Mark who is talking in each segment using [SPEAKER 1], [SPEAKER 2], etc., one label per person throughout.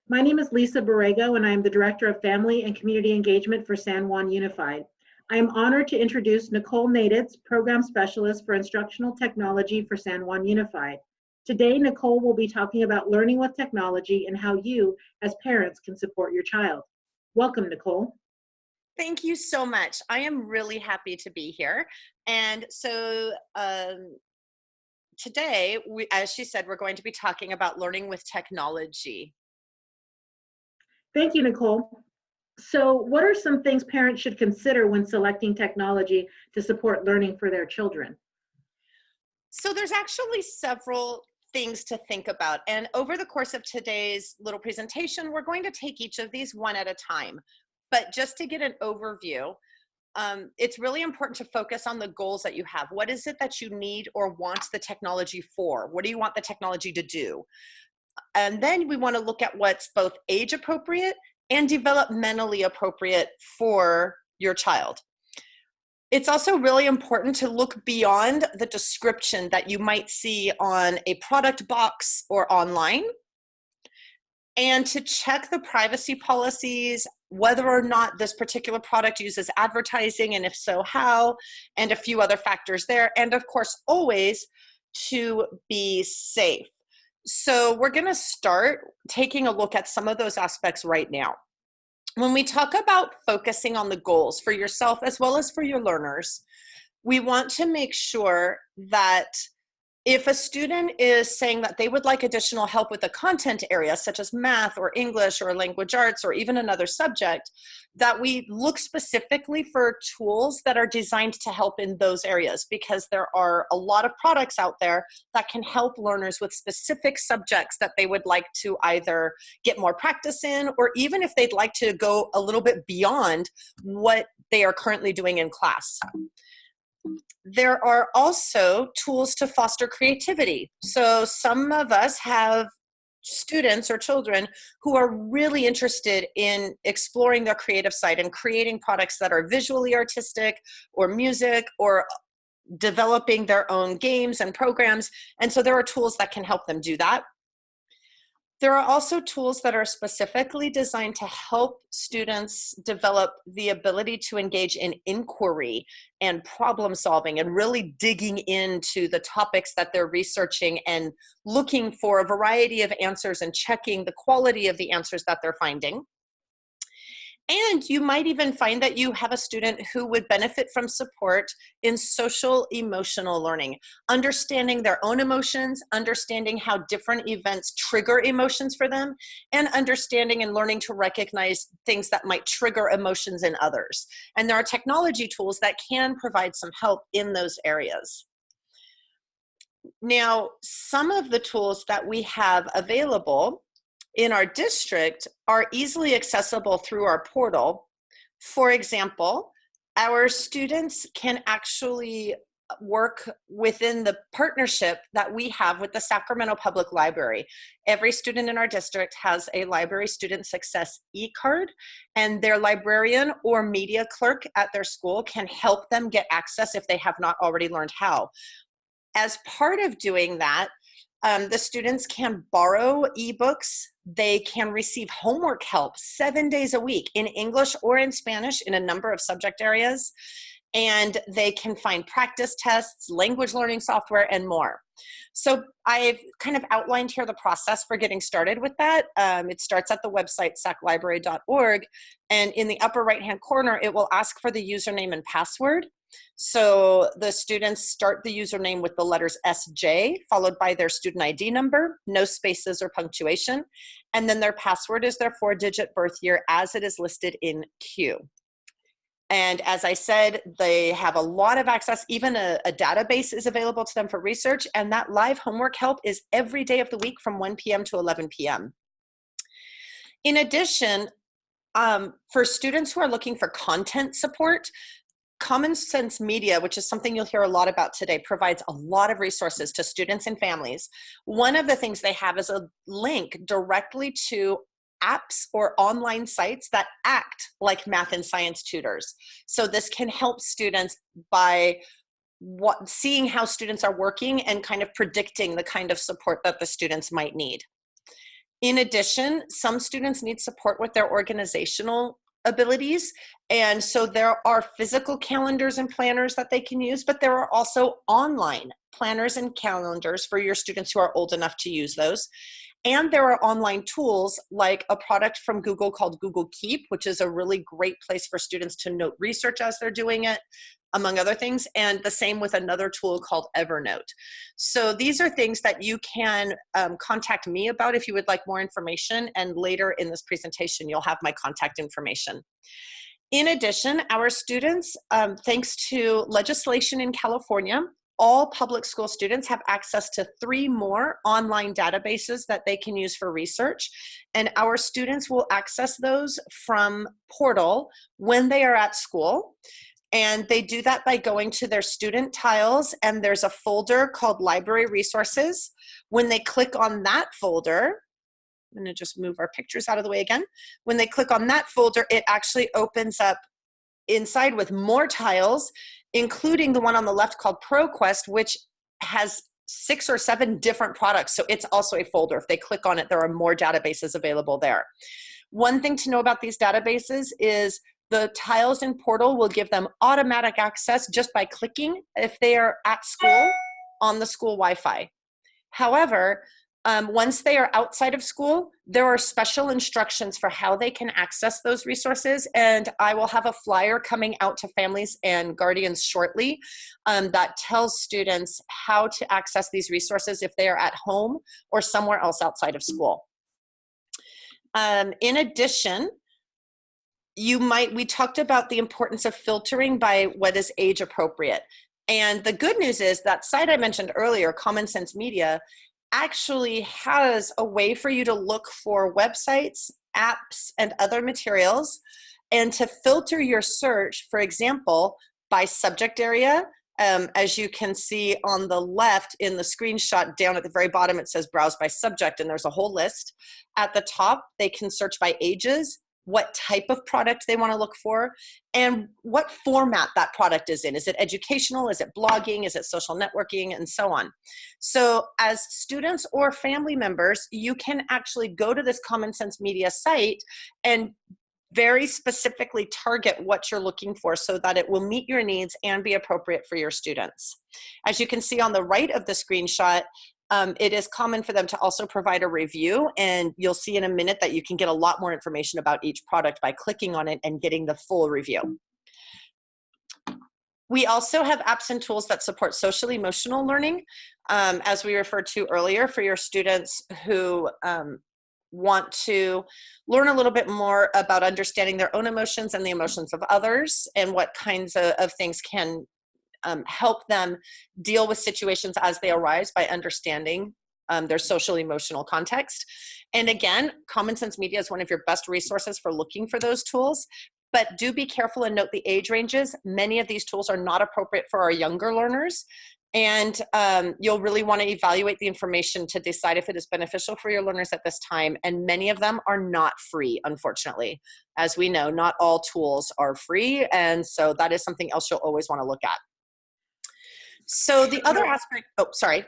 [SPEAKER 1] My name is Lisa Borrego, and I am the Director of Family and Community Engagement for San Juan Unified. I am honored to introduce Nicole Naditz, Program Specialist for Instructional Technology for San Juan Unified. Today, Nicole will be talking about learning with technology and how you, as parents, can support your child. Welcome, Nicole.
[SPEAKER 2] Thank you so much. I am really happy to be here. And so today, as she said, we're going to be talking about learning with technology.
[SPEAKER 1] Thank you, Nicole. So, what are some things parents should consider when selecting technology to support learning for their children?
[SPEAKER 2] So there's actually several things to think about. And over the course of today's little presentation, we're going to take each of these one at a time. But just to get an overview, it's really important to focus on the goals that you have. What is it that you need or want the technology for? What do you want the technology to do? And then we want to look at what's both age appropriate and developmentally appropriate for your child. It's also really important to look beyond the description that you might see on a product box or online, and to check the privacy policies, whether or not this particular product uses advertising, and if so, how, and a few other factors there. And of course, always to be safe. So we're going to start taking a look at some of those aspects right now. When we talk about focusing on the goals for yourself as well as for your learners, we want to make sure that if a student is saying that they would like additional help with a content area, such as math or English or language arts or even another subject, that we look specifically for tools that are designed to help in those areas, because there are a lot of products out there that can help learners with specific subjects that they would like to either get more practice in, or even if they'd like to go a little bit beyond what they are currently doing in class. There are also tools to foster creativity. So some of us have students or children who are really interested in exploring their creative side and creating products that are visually artistic or music or developing their own games and programs. And so there are tools that can help them do that. There are also tools that are specifically designed to help students develop the ability to engage in inquiry and problem solving and really digging into the topics that they're researching and looking for a variety of answers and checking the quality of the answers that they're finding. And you might even find that you have a student who would benefit from support in social emotional learning, understanding their own emotions, understanding how different events trigger emotions for them, and understanding and learning to recognize things that might trigger emotions in others. And there are technology tools that can provide some help in those areas. Now, some of the tools that we have available in our district are easily accessible through our portal. For example, our students can actually work within the partnership that we have with the Sacramento Public Library. Every student in our district has a Library Student Success e-card, and their librarian or media clerk at their school can help them get access if they have not already learned how. As part of doing that, the students can borrow ebooks. They can receive homework help 7 days a week in English or in Spanish in a number of subject areas. And they can find practice tests, language learning software, and more. So I've kind of outlined here the process for getting started with that. It starts at the website saclibrary.org. And in the upper right-hand corner, it will ask for the username and password. So the students start the username with the letters SJ, followed by their student ID number, no spaces or punctuation, and then their password is their 4-digit birth year as it is listed in Q. And as I said, they have a lot of access. Even a database is available to them for research, and that live homework help is every day of the week from 1 p.m. to 11 p.m. In addition, for students who are looking for content support, Common Sense Media, which is something you'll hear a lot about today, provides a lot of resources to students and families. One of the things they have is a link directly to apps or online sites that act like math and science tutors. So this can help students by seeing how students are working and kind of predicting the kind of support that the students might need. In addition, some students need support with their organizational abilities. And so there are physical calendars and planners that they can use, but there are also online planners and calendars for your students who are old enough to use those. And there are online tools like a product from Google called Google Keep, which is a really great place for students to note research as they're doing it, among other things, and the same with another tool called Evernote. So these are things that you can contact me about if you would like more information, and later in this presentation, you'll have my contact information. In addition, our students, thanks to legislation in California, all public school students have access to 3 more online databases that they can use for research. And our students will access those from Portal when they are at school. And they do that by going to their student tiles, and there's a folder called Library Resources. When they click on that folder, I'm gonna just move our pictures out of the way again. When they click on that folder, it actually opens up inside with more tiles, including the one on the left called ProQuest, which has 6 or 7 different products. So it's also a folder. If they click on it, there are more databases available there. One thing to know about these databases is the tiles in Portal will give them automatic access just by clicking if they are at school on the school Wi-Fi. However, once they are outside of school, there are special instructions for how they can access those resources, and I will have a flyer coming out to families and guardians shortly that tells students how to access these resources if they are at home or somewhere else outside of school. In addition, we talked about the importance of filtering by what is age appropriate. And the good news is that site I mentioned earlier, Common Sense Media, actually has a way for you to look for websites, apps, and other materials, and to filter your search, for example, by subject area. As you can see on the left in the screenshot, down at the very bottom, it says browse by subject, and there's a whole list. At the top, they can search by ages, what type of product they want to look for, and what format that product is in. Is it educational? Is it blogging? Is it social networking? And so on. So as students or family members, you can actually go to this Common Sense Media site and very specifically target what you're looking for so that it will meet your needs and be appropriate for your students. As you can see on the right of the screenshot, it is common for them to also provide a review, and you'll see in a minute that you can get a lot more information about each product by clicking on it and getting the full review. We also have apps and tools that support social emotional learning, as we referred to earlier, for your students who want to learn a little bit more about understanding their own emotions and the emotions of others, and what kinds of things can help them deal with situations as they arise by understanding their social emotional context. And again, Common Sense Media is one of your best resources for looking for those tools, but do be careful and note the age ranges. Many of these tools are not appropriate for our younger learners, and you'll really want to evaluate the information to decide if it is beneficial for your learners at this time, and many of them are not free, unfortunately. As we know, not all tools are free, and so that is something else you'll always want to look at. So the other aspect, oh, sorry,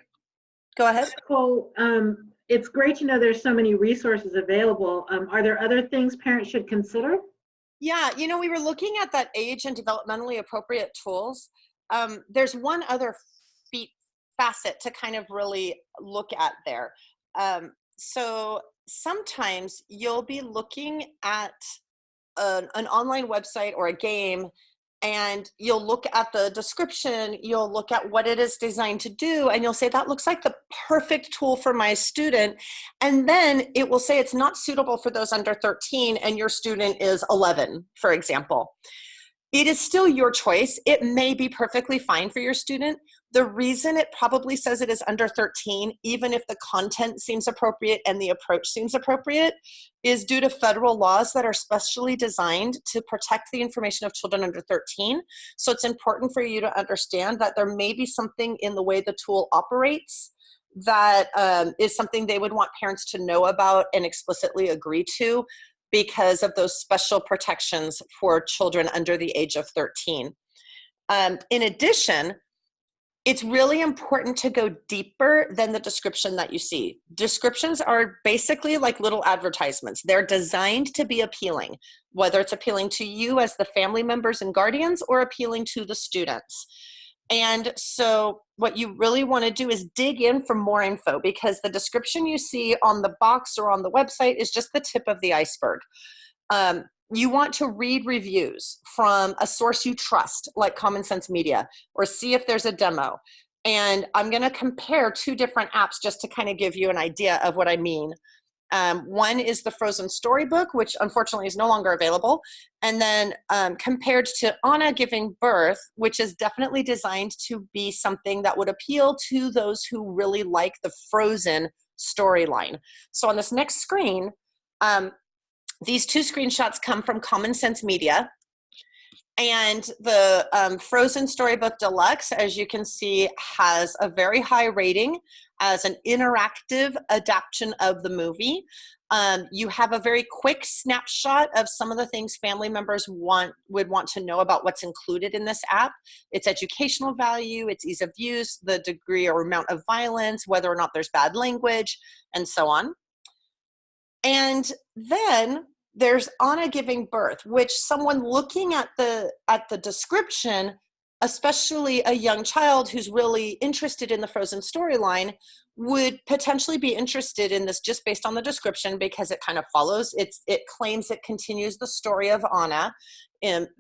[SPEAKER 2] go ahead.
[SPEAKER 1] Nicole, it's great to know there's so many resources available. Are there other things parents should consider?
[SPEAKER 2] Yeah, you know, we were looking at that age and developmentally appropriate tools. There's one other facet to kind of really look at there. So sometimes you'll be looking at an online website or a game, and you'll look at the description, you'll look at what it is designed to do, and you'll say, that looks like the perfect tool for my student. And then it will say it's not suitable for those under 13, and your student is 11, for example. It is still your choice. It may be perfectly fine for your student. The reason it probably says it is under 13, even if the content seems appropriate and the approach seems appropriate, is due to federal laws that are specially designed to protect the information of children under 13. So it's important for you to understand that there may be something in the way the tool operates that is something they would want parents to know about and explicitly agree to, because of those special protections for children under the age of 13. In addition, It's really important to go deeper than the description that you see. Descriptions are basically like little advertisements. They're designed to be appealing, whether it's appealing to you as the family members and guardians or appealing to the students. And so what you really want to do is dig in for more info, because the description you see on the box or on the website is just the tip of the iceberg. You want to read reviews from a source you trust, like Common Sense Media, or see if there's a demo. And I'm going to compare two different apps just to kind of give you an idea of what I mean. One is the Frozen Storybook, which unfortunately is no longer available. And then compared to Anna Giving Birth, which is definitely designed to be something that would appeal to those who really like the Frozen storyline. So on this next screen, these two screenshots come from Common Sense Media. And the Frozen Storybook Deluxe, as you can see, has a very high rating as an interactive adaptation of the movie. You have a very quick snapshot of some of the things family members would want to know about what's included in this app. Its educational value, its ease of use, the degree or amount of violence, whether or not there's bad language, and so on. And then there's Anna Giving Birth, which someone looking at the description, especially a young child who's really interested in the Frozen storyline, would potentially be interested in this just based on the description, because it kind of follows. It claims it continues the story of Anna,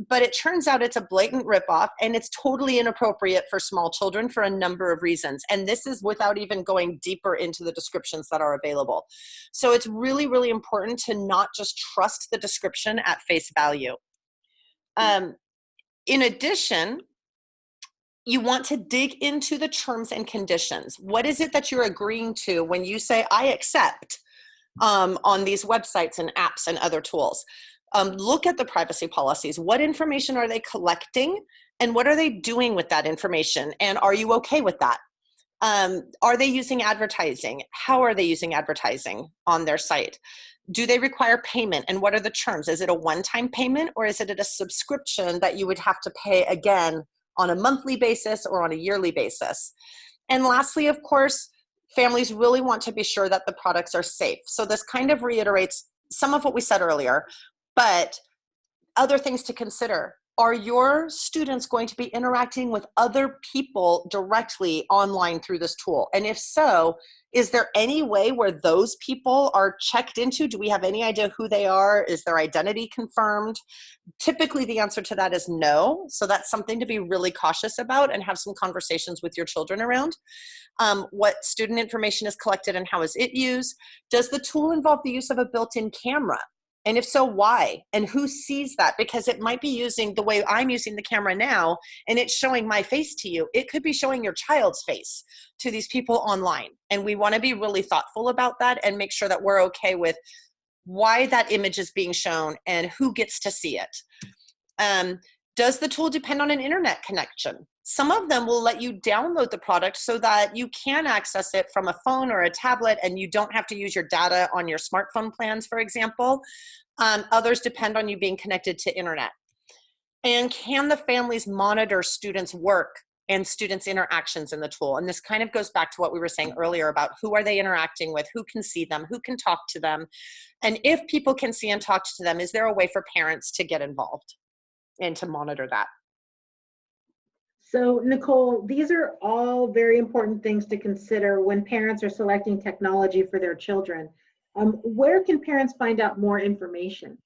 [SPEAKER 2] but it turns out it's a blatant ripoff, and it's totally inappropriate for small children for a number of reasons. And this is without even going deeper into the descriptions that are available. So it's really, really important to not just trust the description at face value. In addition, you want to dig into the terms and conditions. What is it that you're agreeing to when you say, I accept, on these websites and apps and other tools? Look at the privacy policies. What information are they collecting, and what are they doing with that information? And are you okay with that? Are they using advertising? How are they using advertising on their site? Do they require payment, and what are the terms? Is it a one-time payment, or is it a subscription that you would have to pay again on a monthly basis or on a yearly basis? And lastly, of course, families really want to be sure that the products are safe. So this kind of reiterates some of what we said earlier, but other things to consider. Are your students going to be interacting with other people directly online through this tool? And if so, is there any way where those people are checked into? Do we have any idea who they are? Is their identity confirmed? Typically, the answer to that is no. So that's something to be really cautious about and have some conversations with your children around. What student information is collected and how is it used? Does the tool involve the use of a built-in camera? And if so, why? And who sees that? Because it might be using the way I'm using the camera now, and it's showing my face to you. It could be showing your child's face to these people online. And we want to be really thoughtful about that and make sure that we're okay with why that image is being shown and who gets to see it. Does the tool depend on an internet connection? Some of them will let you download the product so that you can access it from a phone or a tablet, and you don't have to use your data on your smartphone plans, for example. Others depend on you being connected to internet. And can the families monitor students' work and students' interactions in the tool? And this kind of goes back to what we were saying earlier about who are they interacting with, who can see them, who can talk to them. And if people can see and talk to them, is there a way for parents to get involved and to monitor that?
[SPEAKER 1] So Nicole, these are all very important things to consider when parents are selecting technology for their children. Where can parents find out more information?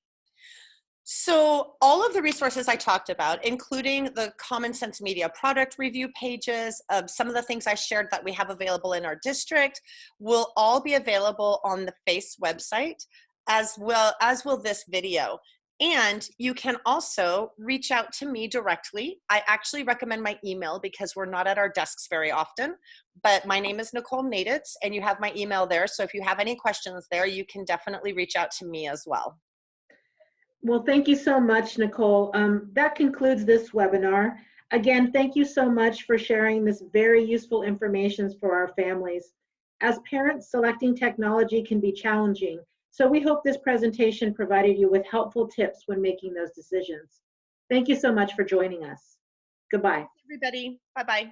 [SPEAKER 2] So all of the resources I talked about, including the Common Sense Media product review pages, some of the things I shared that we have available in our district, will all be available on the FACE website, as well as will this video. And you can also reach out to me directly. I actually recommend my email because we're not at our desks very often, but my name is Nicole Naditz, and you have my email there. So if you have any questions there, you can definitely reach out to me as well.
[SPEAKER 1] Well, thank you so much, Nicole. That concludes this webinar. Again, thank you so much for sharing this very useful information for our families. As parents, selecting technology can be challenging, so we hope this presentation provided you with helpful tips when making those decisions. Thank you so much for joining us. Goodbye.
[SPEAKER 2] Everybody, bye-bye.